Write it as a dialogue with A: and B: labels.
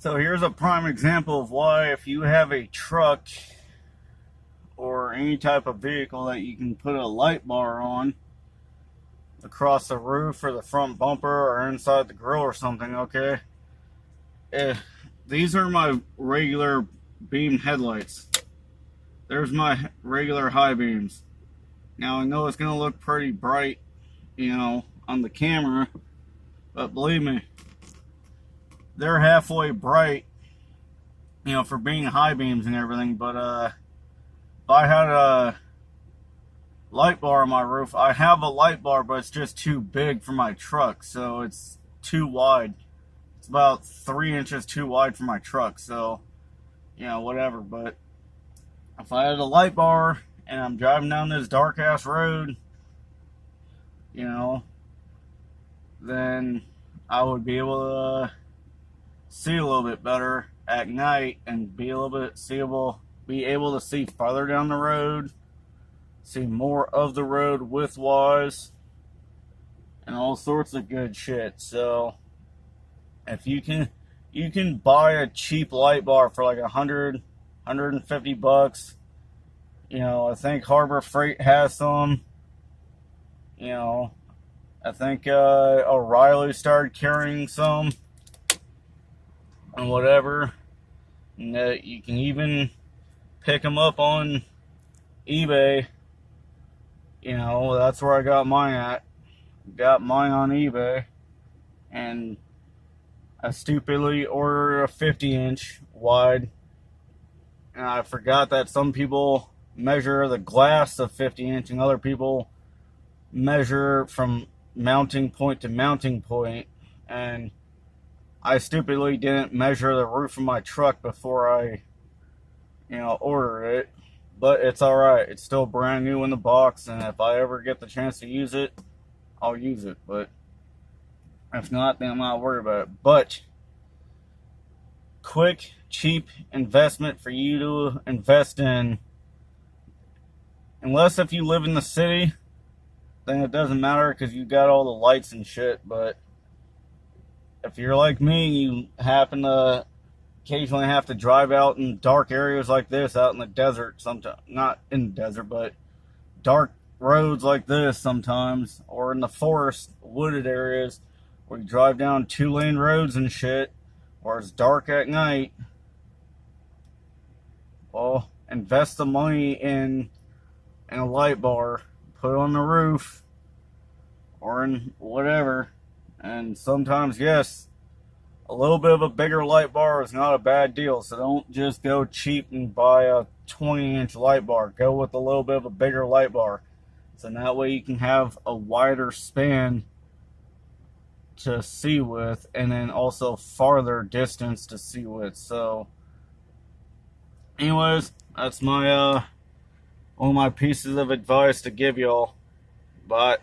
A: So here's a prime example of why, if you have a truck or any type of vehicle that you can put a light bar on across the roof or the front bumper or inside the grill or something, okay? These are my regular beam headlights. There's my regular high beams. Now I know it's going to look pretty bright, on the camera, but believe me, they're halfway bright, for being high beams and everything. But if I had a light bar on my roof, I have a light bar, but it's just too big for my truck, so it's too wide. It's about 3 inches too wide for my truck, so whatever. But if I had a light bar and I'm driving down this dark ass road, then I would be able to see a little bit better at night and be able to see farther down the road, see more of the road width-wise, and all sorts of good shit. So if you can buy a cheap light bar for like $150. I think Harbor Freight has some. I think O'Reilly started carrying some and whatever. And you can even pick them up on eBay. That's where I got mine at. Got mine on eBay. And I stupidly ordered a 50-inch wide. And I forgot that some people measure the glass of 50-inch and other people measure from mounting point to mounting point. And I stupidly didn't measure the roof of my truck before I, ordered it. But it's alright. It's still brand new in the box, and if I ever get the chance to use it, I'll use it. But if not, then I'm not worried about it. But quick, cheap investment for you to invest in. Unless if you live in the city, then it doesn't matter because you got all the lights and shit. But if you're like me, you happen to occasionally have to drive out in dark areas like this, out in the desert sometimes. Not in the desert, but dark roads like this sometimes, or in the forest, wooded areas, where you drive down 2-lane roads and shit, or it's dark at night. Well, invest the money in a light bar, put it on the roof, or in whatever. And sometimes, yes, a little bit of a bigger light bar is not a bad deal. So don't just go cheap and buy a 20-inch light bar. Go with a little bit of a bigger light bar. So that way you can have a wider span to see with, and then also farther distance to see with. So anyways, that's my one of my pieces of advice to give y'all. Bye.